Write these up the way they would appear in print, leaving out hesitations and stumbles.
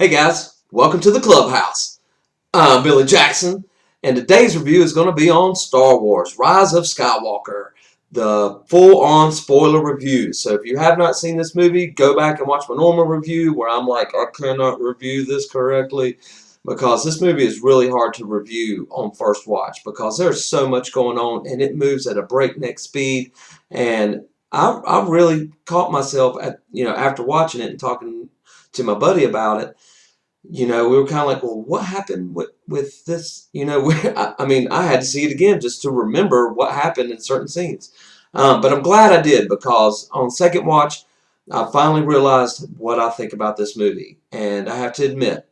Hey guys, welcome to the clubhouse. I'm Billy Jackson, and today's review is going to be on Star Wars Rise of Skywalker, the full-on spoiler review. So if you have not seen this movie, go back and watch my normal review where I'm like, I cannot review this correctly, because this movie is really hard to review on first watch because there's so much going on and it moves at a breakneck speed. And I really caught myself after watching it and talking to my buddy about it. We were kind of like, well, what happened with this? I mean, I had to see it again just to remember what happened in certain scenes. But I'm glad I did, because on second watch, I finally realized what I think about this movie. And I have to admit,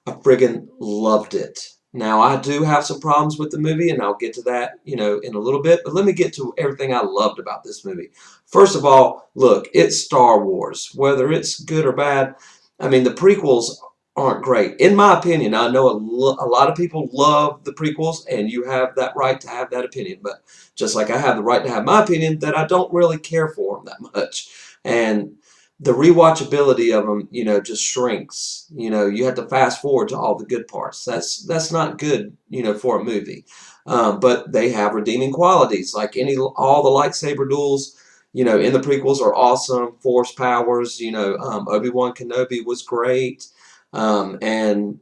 I friggin' loved it. Now, I do have some problems with the movie, and I'll get to that, in a little bit. But let me get to everything I loved about this movie. First of all, look, it's Star Wars. Whether it's good or bad, I mean, the prequels aren't great. In my opinion, I know a lot of people love the prequels, and you have that right to have that opinion. But just like I have the right to have my opinion, that I don't really care for them that much. And the rewatchability of them, just shrinks. You have to fast forward to all the good parts. That's not good, for a movie. But they have redeeming qualities, like all the lightsaber duels, in the prequels are awesome. Force powers, Obi-Wan Kenobi was great, and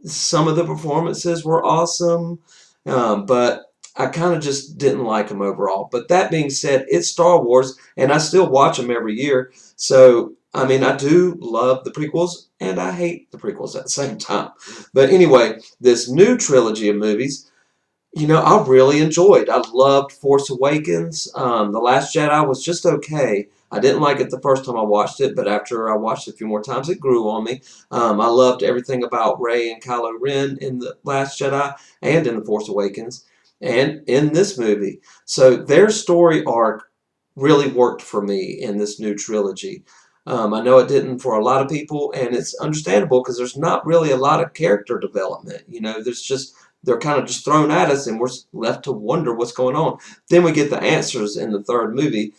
some of the performances were awesome, but I kind of just didn't like them overall. But that being said, it's Star Wars, and I still watch them every year. So, I mean, I do love the prequels, and I hate the prequels at the same time. But anyway, this new trilogy of movies, I really enjoyed. I loved Force Awakens. The Last Jedi was just okay. I didn't like it the first time I watched it, but after I watched it a few more times, it grew on me. I loved everything about Rey and Kylo Ren in The Last Jedi and in The Force Awakens and in this movie. So their story arc really worked for me in this new trilogy. I know it didn't for a lot of people, and it's understandable because there's not really a lot of character development. They're kind of just thrown at us, and we're left to wonder what's going on. Then we get the answers in the third movie,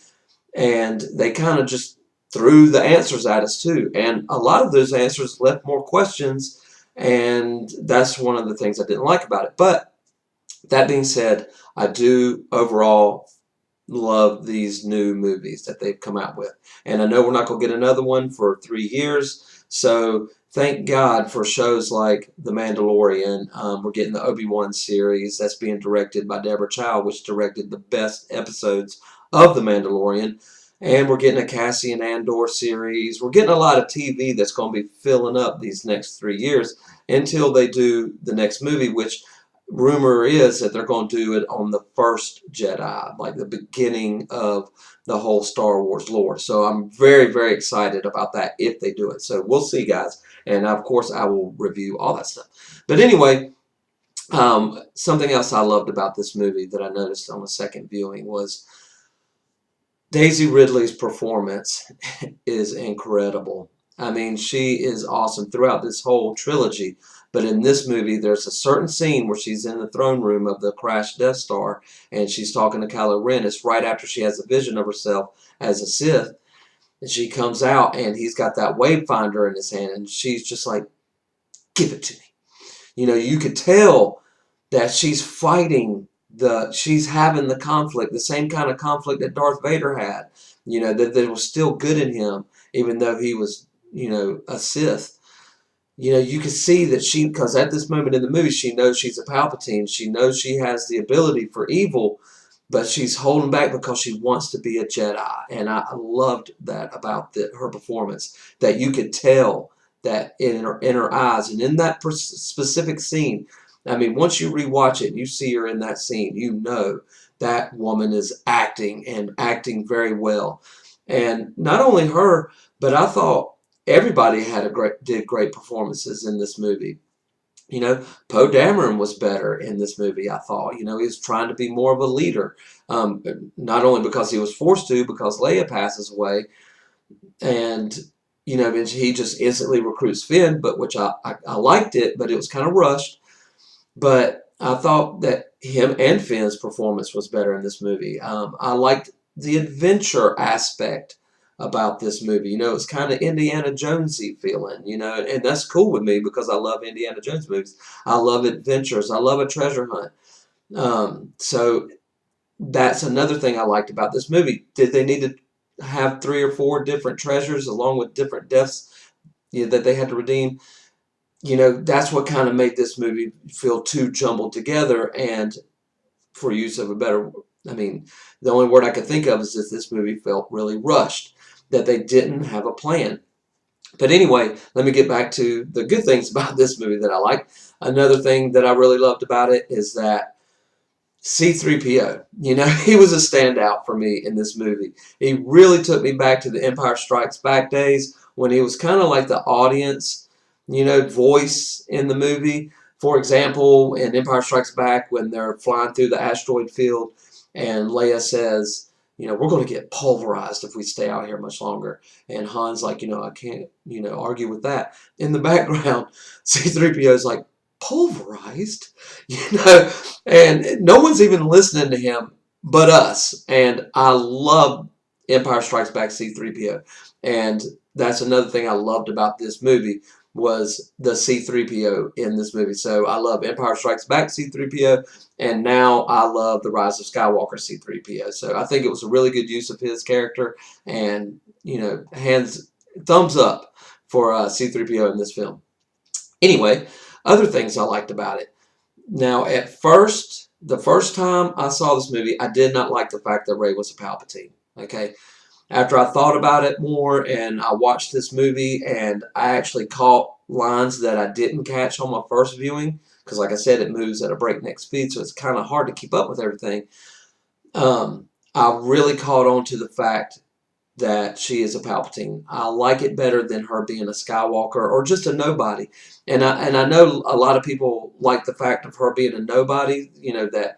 and they kind of just threw the answers at us too. And a lot of those answers left more questions, and that's one of the things I didn't like about it. But that being said, I do overall love these new movies that they've come out with. And I know we're not going to get another one for 3 years, so thank God for shows like The Mandalorian. We're getting the Obi-Wan series that's being directed by Deborah Chow, which directed the best episodes of The Mandalorian. And we're getting a Cassian Andor series. We're getting a lot of TV that's going to be filling up these next 3 years until they do the next movie, which rumor is that they're going to do it on the first Jedi, like the beginning of the whole Star Wars lore. So I'm very, very excited about that if they do it. So we'll see, guys. And of course, I will review all that stuff. But anyway, something else I loved about this movie that I noticed on the second viewing was Daisy Ridley's performance is incredible. I mean, she is awesome throughout this whole trilogy. But in this movie, there's a certain scene where she's in the throne room of the crashed Death Star, and she's talking to Kylo Ren. It's right after she has a vision of herself as a Sith. And she comes out, and he's got that wavefinder in his hand, and she's just like, give it to me. You could tell that she's fighting she's having the conflict, the same kind of conflict that Darth Vader had. That there was still good in him, even though he was, a Sith. You can see that because at this moment in the movie, she knows she's a Palpatine. She knows she has the ability for evil, but she's holding back because she wants to be a Jedi. And I loved that about her performance, that you could tell that in her eyes and in that specific scene. I mean, once you rewatch it, you see her in that scene, that woman is acting and acting very well. And not only her, but I thought everybody did great performances in this movie. Poe Dameron was better in this movie, I thought. He was trying to be more of a leader. Not only because he was forced to, because Leia passes away. And, he just instantly recruits Finn, but which I liked it, but it was kind of rushed. But I thought that him and Finn's performance was better in this movie. I liked the adventure aspect about this movie. It's kind of Indiana Jonesy feeling, and that's cool with me because I love Indiana Jones movies. I love adventures. I love a treasure hunt. So that's another thing I liked about this movie. Did they need to have 3 or 4 different treasures along with different deaths that they had to redeem? That's what kind of made this movie feel too jumbled together. And for use of a better, I mean, the only word I could think of is that this movie felt really rushed, that they didn't have a plan. But anyway, let me get back to the good things about this movie that I like. Another thing that I really loved about it is that C-3PO, he was a standout for me in this movie. He really took me back to the Empire Strikes Back days when he was kind of like the audience, voice in the movie. For example, in Empire Strikes Back, when they're flying through the asteroid field and Leia says, we're going to get pulverized if we stay out here much longer. And Han's like, I can't, argue with that. In the background, C-3PO is like, pulverized? You know, and no one's even listening to him but us. And I love Empire Strikes Back C-3PO. And that's another thing I loved about this movie was the C-3PO in this movie. So I love Empire Strikes Back C-3PO, and now I love The Rise of Skywalker C-3PO. So I think it was a really good use of his character, and thumbs up for C-3PO in this film. Anyway, other things I liked about it. Now, at first, the first time I saw this movie, I did not like the fact that Rey was a Palpatine. Okay, after I thought about it more and I watched this movie and I actually caught lines that I didn't catch on my first viewing, because like I said, it moves at a breakneck speed, so it's kind of hard to keep up with everything. I really caught on to the fact that she is a Palpatine. I like it better than her being a Skywalker or just a nobody. And I know a lot of people like the fact of her being a nobody, that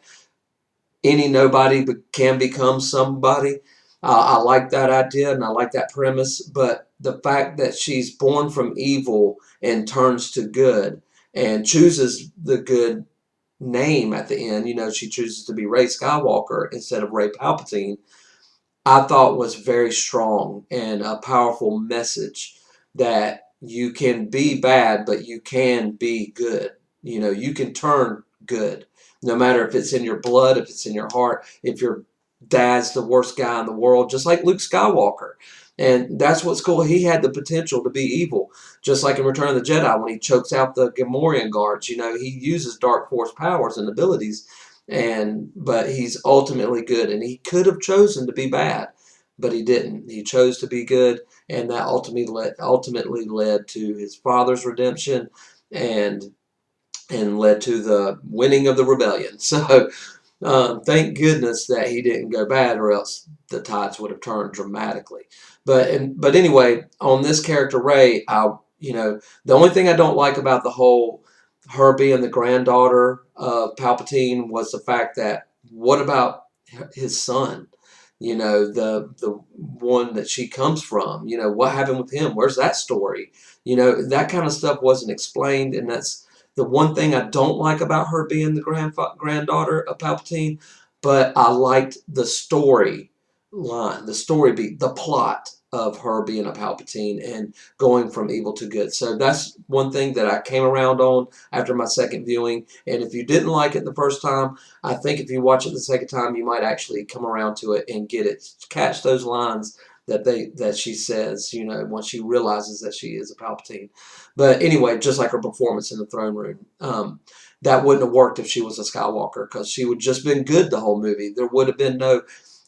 any nobody can become somebody. I like that idea and I like that premise, but the fact that she's born from evil and turns to good and chooses the good name at the end, she chooses to be Rey Skywalker instead of Rey Palpatine, I thought was very strong and a powerful message that you can be bad, but you can be good. You can turn good, no matter if it's in your blood, if it's in your heart, if your dad's the worst guy in the world, just like Luke Skywalker. And that's what's cool. He had the potential to be evil, just like in Return of the Jedi when he chokes out the Gamorrean guards. He uses dark force powers and abilities, but he's ultimately good, and he could have chosen to be bad, but he didn't. He chose to be good, and that ultimately led to his father's redemption, and led to the winning of the rebellion. So thank goodness that he didn't go bad, or else the tides would have turned dramatically. But anyway, on this character Rey, the only thing I don't like about the whole her being the granddaughter of Palpatine was the fact that what about his son? The one that she comes from. What happened with him? Where's that story? That kind of stuff wasn't explained, and that's the one thing I don't like about her being the granddaughter of Palpatine. But I liked the story line, the story beat, the plot of her being a Palpatine and going from evil to good. So that's one thing that I came around on after my second viewing. And if you didn't like it the first time, I think if you watch it the second time, you might actually come around to it and get it, catch those lines that she says, once she realizes that she is a Palpatine. But anyway, just like her performance in the throne room, that wouldn't have worked if she was a Skywalker, because she would just been good the whole movie. There would have been no,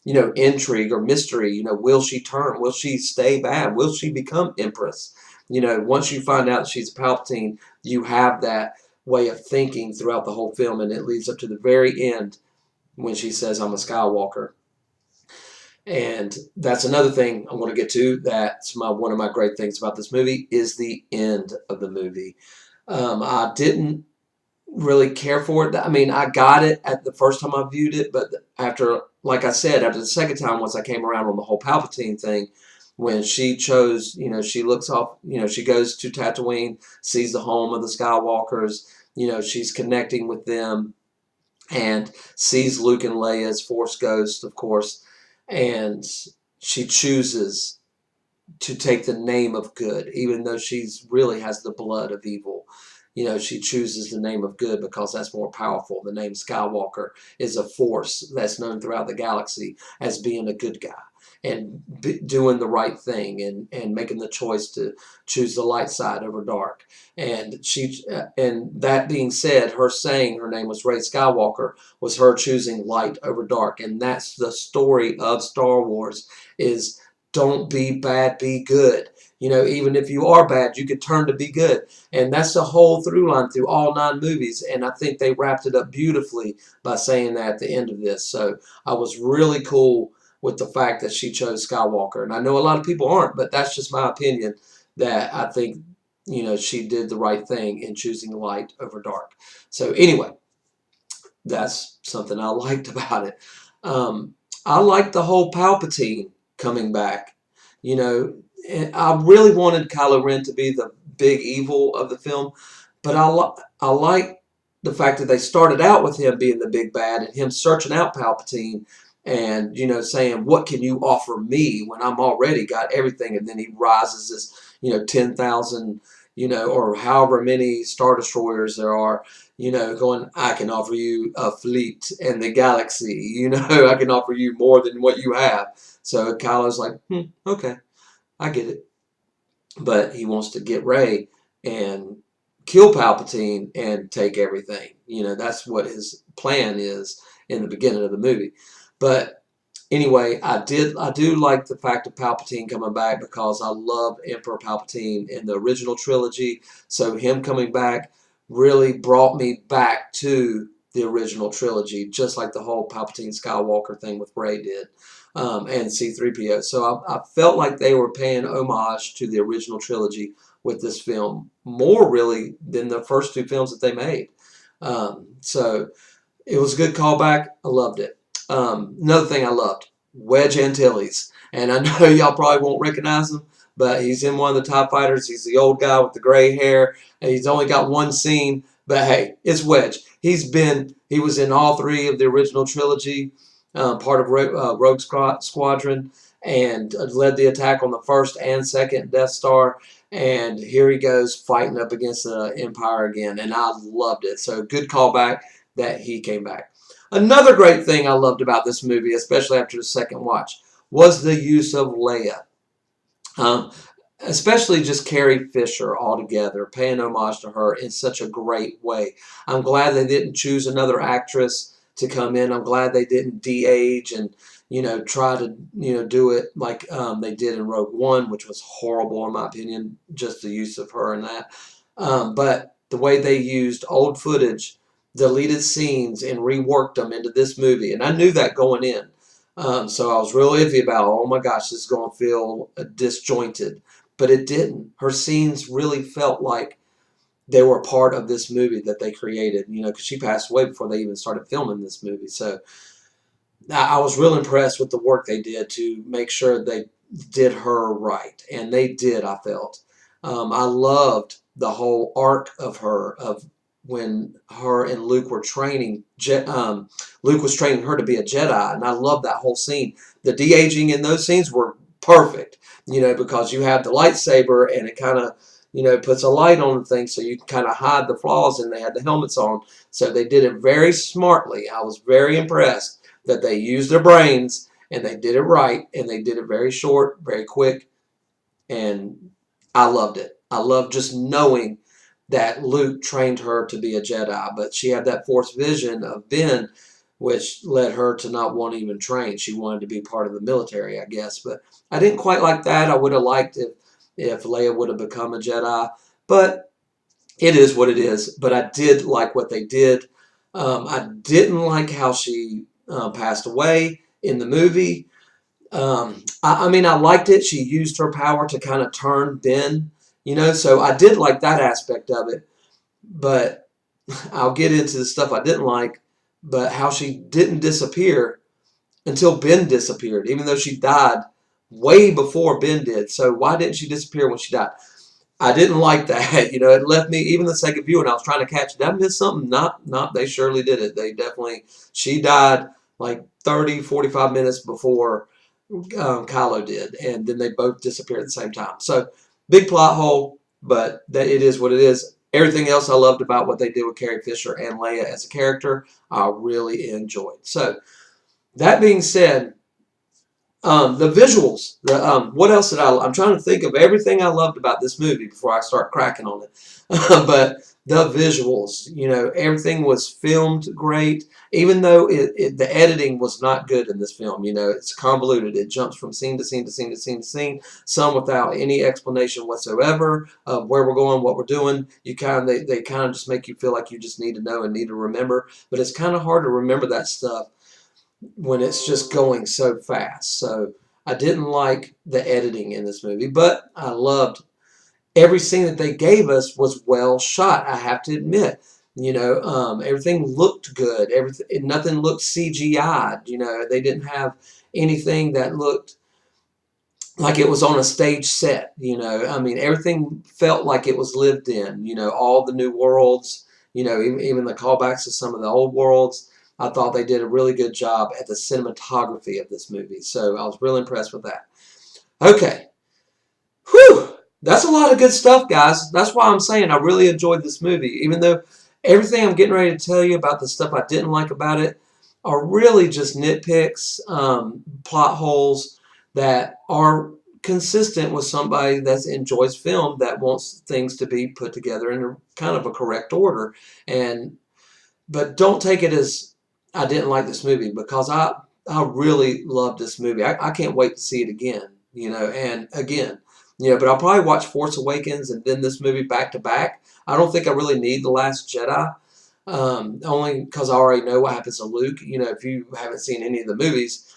intrigue or mystery. Will she turn? Will she stay bad? Will she become Empress? Once you find out that she's a Palpatine, you have that way of thinking throughout the whole film, and it leads up to the very end when she says, "I'm a Skywalker." And that's another thing I want to get to. That's one of my great things about this movie is the end of the movie. I didn't really care for it. I mean, I got it at the first time I viewed it, but like I said, after the second time, once I came around on the whole Palpatine thing, when she chose, she looks off, she goes to Tatooine, sees the home of the Skywalkers, she's connecting with them, and sees Luke and Leia as Force ghosts, of course, and she chooses to take the name of good, even though she's really has the blood of evil. She chooses the name of good because that's more powerful. The name Skywalker is a force that's known throughout the galaxy as being a good guy and doing the right thing and making the choice to choose the light side over dark. And that being said, her saying her name was Rey Skywalker was her choosing light over dark. And that's the story of Star Wars is don't be bad, be good. Even if you are bad, you could turn to be good. And that's the whole through line through all 9 movies. And I think they wrapped it up beautifully by saying that at the end of this. So I was really cool with the fact that she chose Skywalker. And I know a lot of people aren't, but that's just my opinion that I think, she did the right thing in choosing light over dark. So anyway, that's something I liked about it. Um, I liked the whole Palpatine coming back. You know, and I really wanted Kylo Ren to be the big evil of the film, but I like the fact that they started out with him being the big bad and him searching out Palpatine and saying, "What can you offer me when I'm already got everything?" And then he rises as 10,000 or however many Star Destroyers there are, going, "I can offer you a fleet in the galaxy, I can offer you more than what you have." So Kylo's like, okay, I get it. But he wants to get Rey and kill Palpatine and take everything. That's what his plan is in the beginning of the movie. But anyway, I do like the fact of Palpatine coming back because I love Emperor Palpatine in the original trilogy. So him coming back really brought me back to the original trilogy, just like the whole Palpatine Skywalker thing with Rey did, and C-3PO. So I felt like they were paying homage to the original trilogy with this film, more really than the first 2 films that they made. So it was a good callback. I loved it. Another thing I loved, Wedge Antilles. And I know y'all probably won't recognize him, but he's in one of the TIE fighters. He's the old guy with the gray hair. And he's only got one scene, but hey, it's Wedge. He was in all 3 of the original trilogy, part of Rogue Squadron, and led the attack on the first and second Death Star. And here he goes fighting up against the Empire again, and I loved it. So good callback that he came back. Another great thing I loved about this movie, especially after the second watch, was the use of Leia. Um, Especially just Carrie Fisher altogether, paying homage to her in such a great way. I'm glad they didn't choose another actress to come in. I'm glad they didn't de-age and try to do it like they did in Rogue One, which was horrible in my opinion, just the use of her and that. But the way they used old footage, deleted scenes, and reworked them into this movie, and I knew that going in. So I was real iffy about, oh my gosh, this is going to feel disjointed. But it didn't. Her scenes really felt like they were part of this movie that they created, because she passed away before they even started filming this movie. So I was real impressed with the work they did to make sure they did her right. And they did, I felt. I loved the whole arc of her, of when her and Luke were training. Luke was training her to be a Jedi, and I loved that whole scene. The de-aging in those scenes were perfect, because you have the lightsaber and it kind of, puts a light on the thing so you can kind of hide the flaws, and they had the helmets on. So they did it very smartly. I was very impressed that they used their brains and they did it right, and they did it very short, very quick, and I loved it. I loved just knowing that Luke trained her to be a Jedi, but she had that Force vision of Ben, which led her to not want to even train. She wanted to be part of the military, I guess. But I didn't quite like that. I would have liked it if Leia would have become a Jedi, but it is what it is. But I did like what they did. I didn't like how she passed away in the movie. I mean, I liked it. She used her power to kind of turn Ben, so I did like that aspect of it. But I'll get into the stuff I didn't like, but how she didn't disappear until Ben disappeared, even though she died way before Ben did. So why didn't she disappear when she died? I didn't like that. It left me, even the second view, and I was trying to catch, did I miss something? Not, they surely did it. They definitely, she died like 30, 45 minutes before Kylo did, and then they both disappeared at the same time. So big plot hole, but that it is what it is. Everything else I loved about what they did with Carrie Fisher and Leia as a character, I really enjoyed. So that being said, the visuals. What else did I'm trying to think of everything I loved about this movie before I start cracking on it. But the visuals, everything was filmed great. Even though the editing was not good in this film, it's convoluted. It jumps from scene to scene to scene to scene to scene, some without any explanation whatsoever of where we're going, what we're doing. They kind of just make you feel like you just need to know and need to remember. But it's kind of hard to remember that stuff when it's just going so fast. So I didn't like the editing in this movie, but I loved every scene that they gave us was well shot. I have to admit, everything looked good. Everything, nothing looked CGI'd. They didn't have anything that looked like it was on a stage set. I mean, everything felt like it was lived in. All the new worlds. Even the callbacks to some of the old worlds. I thought they did a really good job at the cinematography of this movie. So I was really impressed with that. Okay. Whew. That's a lot of good stuff, guys. That's why I'm saying I really enjoyed this movie. Even though everything I'm getting ready to tell you about the stuff I didn't like about it are really just nitpicks, plot holes that are consistent with somebody that enjoys film that wants things to be put together in a kind of a correct order. But don't take it as I didn't like this movie, because I really loved this movie. I can't wait to see it again, and again, but I'll probably watch Force Awakens and then this movie back to back. I don't think I really need The Last Jedi, only because I already know what happens to Luke. If you haven't seen any of the movies,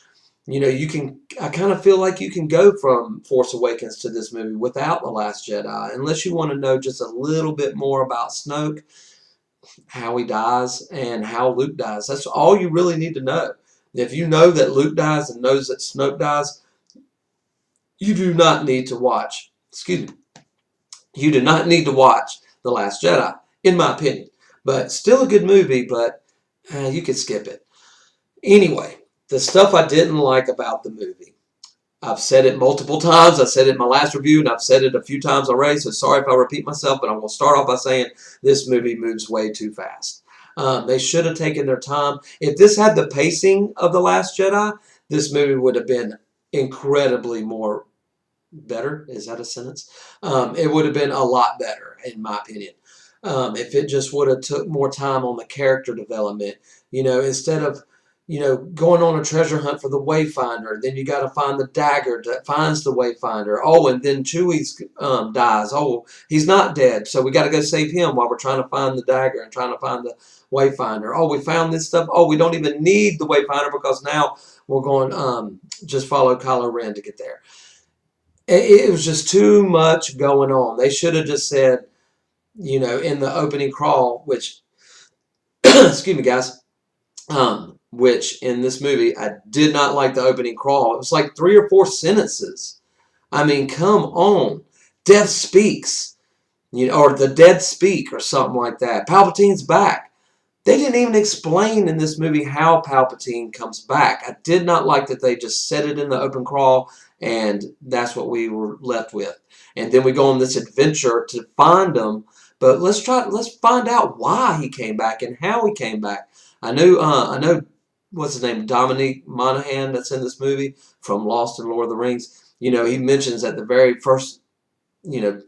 I kind of feel like you can go from Force Awakens to this movie without The Last Jedi, unless you want to know just a little bit more about Snoke, how he dies, and how Luke dies. That's all you really need to know. If you know that Luke dies and knows that Snoke dies, you do not need to watch. Excuse me. You do not need to watch The Last Jedi, in my opinion. But still a good movie, but you could skip it. Anyway, the stuff I didn't like about the movie. I've said it multiple times. I said it in my last review, and I've said it a few times already, so sorry if I repeat myself, but I'm going to start off by saying this movie moves way too fast. They should have taken their time. If this had the pacing of The Last Jedi, this movie would have been incredibly more better. Is that a sentence? It would have been a lot better, in my opinion. If it just would have took more time on the character development, instead of going on a treasure hunt for the Wayfinder, then you got to find the dagger that finds the Wayfinder. Oh, and then Chewie's dies. Oh, he's not dead, so we got to go save him while we're trying to find the dagger and trying to find the Wayfinder. Oh, we found this stuff. Oh, we don't even need the Wayfinder because now we're going just follow Kylo Ren to get there. It was just too much going on. They should have just said, in the opening crawl, which, excuse me, guys, which in this movie, I did not like the opening crawl. It was like 3 or 4 sentences. I mean, come on. Death speaks, or the dead speak, or something like that. Palpatine's back. They didn't even explain in this movie how Palpatine comes back. I did not like that they just said it in the open crawl, and that's what we were left with. And then we go on this adventure to find him. But let's find out why he came back and how he came back. I know, what's his name, Dominique Monaghan, that's in this movie from Lost and Lord of the Rings. He mentions at the very first, 10,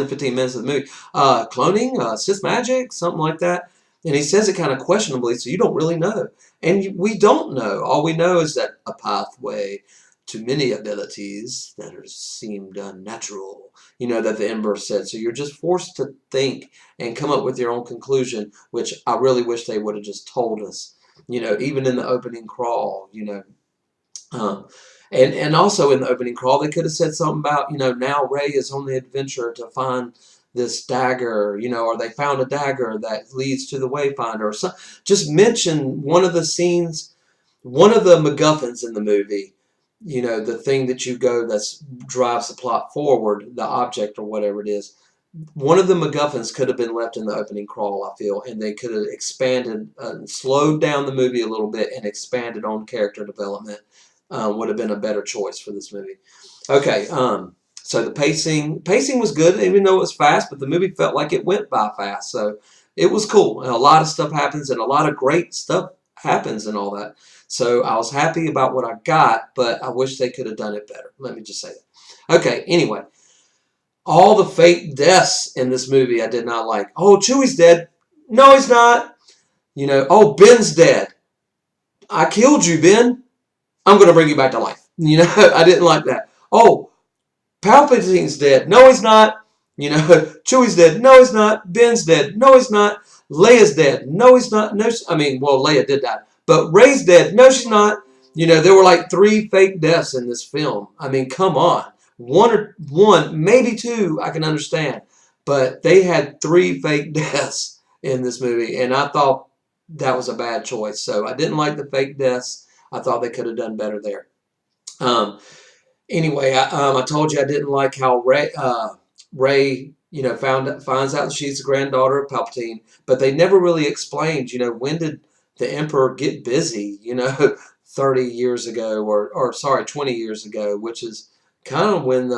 15 minutes of the movie, cloning, Sith magic, something like that. And he says it kind of questionably, so you don't really know. And we don't know. All we know is that a pathway to many abilities that are seemed unnatural, that the Emperor said. So you're just forced to think and come up with your own conclusion, which I really wish they would have just told us, even in the opening crawl, um, and also in the opening crawl, they could have said something about, now Rey is on the adventure to find this dagger, or they found a dagger that leads to the Wayfinder, or some, just mention one of the scenes, one of the MacGuffins in the movie, the thing that you go that drives the plot forward, the object or whatever it is. One of the MacGuffins could have been left in the opening crawl, I feel, and they could have expanded, slowed down the movie a little bit and expanded on character development. would have been a better choice for this movie. Okay, so the pacing was good, even though it was fast, but the movie felt like it went by fast. So it was cool. And a lot of stuff happens, and a lot of great stuff happens, and all that. So I was happy about what I got, but I wish they could have done it better. Let me just say that. Okay, anyway, all the fake deaths in this movie I did not like. Oh, Chewie's dead. No, he's not. Oh, Ben's dead. I killed you, Ben. I'm going to bring you back to life. I didn't like that. Oh, Palpatine's dead. No, he's not. Chewie's dead. No, he's not. Ben's dead. No, he's not. Leia's dead. No, he's not. No, I mean, well, Leia did die. But Rey's dead. No, she's not. There were like 3 fake deaths in this film. I mean, come on. One, maybe 2, I can understand. But they had 3 fake deaths in this movie, and I thought that was a bad choice. So I didn't like the fake deaths. I thought they could have done better there. Anyway, I told you I didn't like how Rey finds out that she's the granddaughter of Palpatine, but they never really explained, when did the Emperor get busy, 30 years ago, or sorry, 20 years ago, which is kind of when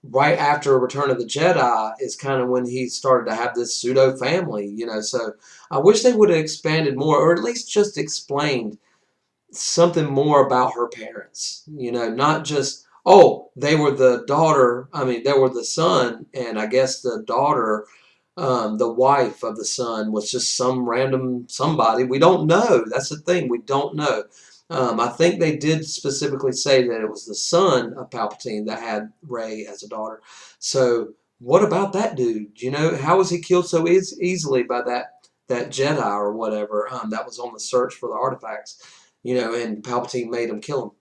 right after Return of the Jedi is kind of when he started to have this pseudo family, so I wish they would have expanded more, or at least just explained something more about her parents, not just, oh, they were the daughter, they were the son, and I guess the daughter, the wife of the son was just some random somebody. We don't know. That's the thing. We don't know. I think they did specifically say that it was the son of Palpatine that had Rey as a daughter. So what about that dude? How was he killed so easily by that Jedi or whatever that was on the search for the artifacts? And Palpatine made him kill him.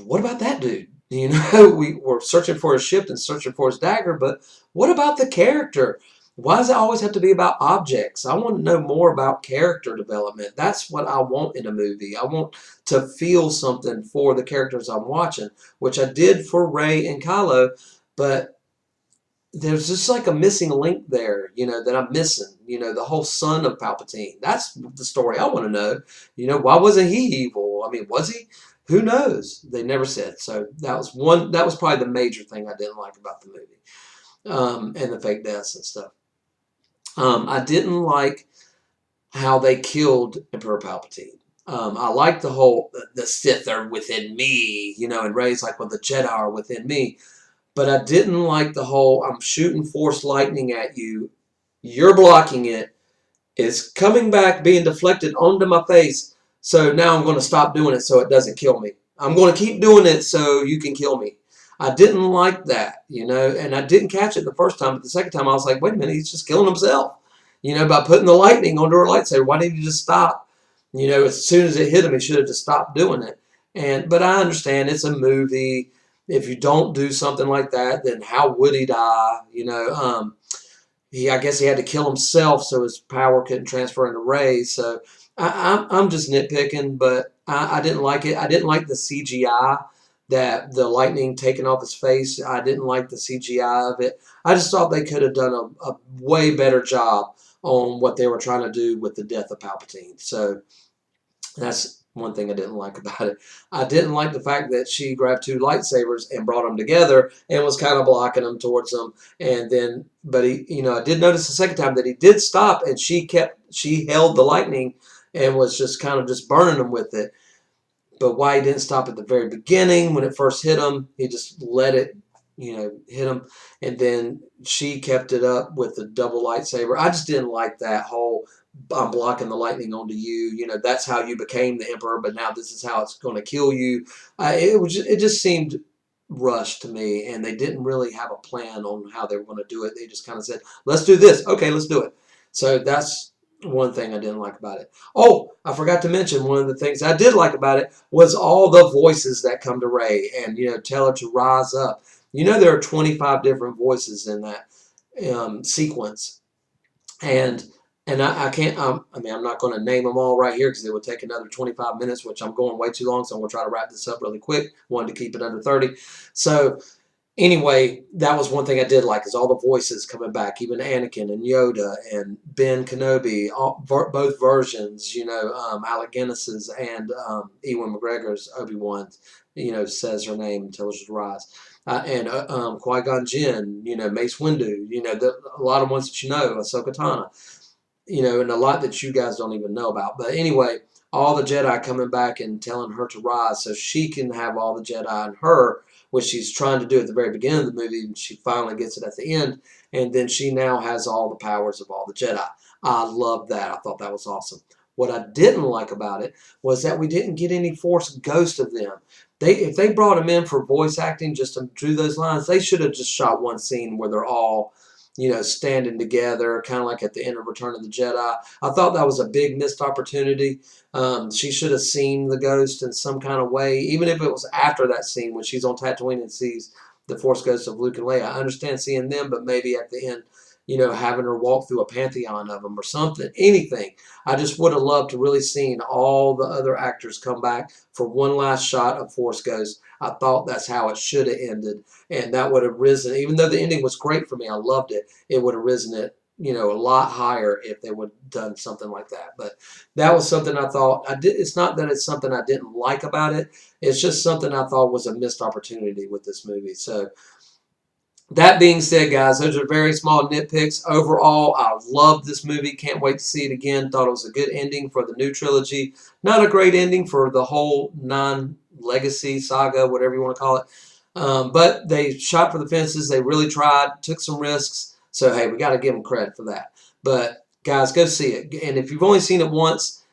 What about that dude? We were searching for his ship and searching for his dagger, but what about the character? Why does it always have to be about objects? I want to know more about character development. That's what I want in a movie. I want to feel something for the characters I'm watching, which I did for Rey and Kylo, but there's just like a missing link there, that I'm missing. The whole son of Palpatine. That's the story I want to know. Why wasn't he evil? I mean, was he? Who knows? They never said. So that was probably the major thing I didn't like about the movie, and the fake deaths and stuff. I didn't like how they killed Emperor Palpatine. I like the whole the Sith are within me, and Rey's like, well, the Jedi are within me. But I didn't like the whole I'm shooting force lightning at you, you're blocking it, it's coming back, being deflected onto my face, so now I'm going to stop doing it so it doesn't kill me. I'm going to keep doing it so you can kill me. I didn't like that, and I didn't catch it the first time, but the second time I was like, wait a minute, he's just killing himself, by putting the lightning onto her lightsaber. Why didn't you just stop? As soon as it hit him, he should have just stopped doing it. But I understand it's a movie. If you don't do something like that, then how would he die? I guess he had to kill himself so his power couldn't transfer into Rey. So I'm just nitpicking, but I didn't like it. I didn't like the CGI, that the lightning taking off his face. I didn't like the CGI of it. I just thought they could have done a way better job on what they were trying to do with the death of Palpatine. So that's one thing I didn't like about it. I didn't like the fact that she grabbed 2 lightsabers and brought them together and was kind of blocking them towards them. And then, but I did notice the second time that he did stop, and she held the lightning and was just kind of just burning them with it. But why he didn't stop at the very beginning when it first hit him, he just let it, hit him. And then she kept it up with the double lightsaber. I just didn't like that whole, I'm blocking the lightning onto you. That's how you became the Emperor, but now this is how it's going to kill you. It just seemed rushed to me, and they didn't really have a plan on how they were going to do it. They just kind of said, let's do this. Okay, let's do it. So that's one thing I didn't like about it. Oh, I forgot to mention one of the things I did like about it was all the voices that come to Rey and, tell her to rise up. There are 25 different voices in that sequence. And I can't, I'm not going to name them all right here because it would take another 25 minutes, which I'm going way too long, so I'm going to try to wrap this up really quick. Wanted to keep it under 30. So Anyway, that was one thing I did like, is all the voices coming back, even Anakin and Yoda and Ben Kenobi, both versions. Alec Guinness's and Ewan McGregor's Obi-Wan. Says her name and tells her to rise. And Qui-Gon Jinn, Mace Windu, a lot of ones that Ahsoka Tano, and a lot that you guys don't even know about. But anyway, all the Jedi coming back and telling her to rise so she can have all the Jedi in her, which she's trying to do at the very beginning of the movie, and she finally gets it at the end, and then she now has all the powers of all the Jedi. I love that. I thought that was awesome. What I didn't like about it was that we didn't get any Force ghost of them. If they brought them in for voice acting just to do those lines, they should have just shot one scene where they're all standing together, kind of like at the end of Return of the Jedi. I thought that was a big missed opportunity. She should have seen the ghost in some kind of way, even if it was after that scene when she's on Tatooine and sees the Force ghosts of Luke and Leia. I understand seeing them, but maybe at the end, having her walk through a pantheon of them or something, anything. I just would have loved to really seen all the other actors come back for one last shot of Force Ghosts. I thought that's how it should have ended, and that would have risen. Even though the ending was great for me, I loved it. It would have risen it, a lot higher if they would have done something like that. But that was something I thought I did. It's not that it's something I didn't like about it. It's just something I thought was a missed opportunity with this movie. So that being said, guys, those are very small nitpicks. Overall, I love this movie. Can't wait to see it again. Thought it was a good ending for the new trilogy. Not a great ending for the whole non-legacy saga, whatever you want to call it. But they shot for the fences. They really tried, took some risks. So, hey, we got to give them credit for that. But, guys, go see it. And if you've only seen it once,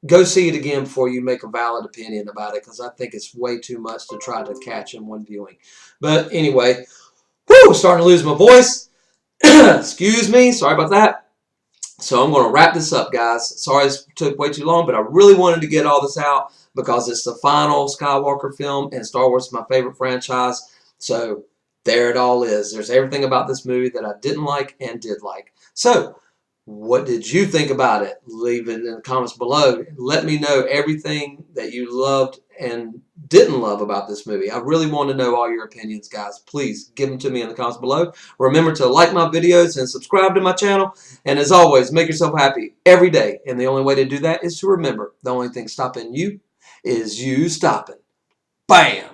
go see it again before you make a valid opinion about it, because I think it's way too much to try to catch in one viewing. But anyway, whoo, starting to lose my voice. Excuse me. Sorry about that. So I'm going to wrap this up, guys. Sorry this took way too long, but I really wanted to get all this out because it's the final Skywalker film, and Star Wars is my favorite franchise. So there it all is. There's everything about this movie that I didn't like and did like. So what did you think about it? Leave it in the comments below. Let me know everything that you loved and didn't love about this movie. I really want to know all your opinions, guys. Please give them to me in the comments below. Remember to like my videos and subscribe to my channel. And as always, make yourself happy every day. And the only way to do that is to remember the only thing stopping you is you stopping. Bam!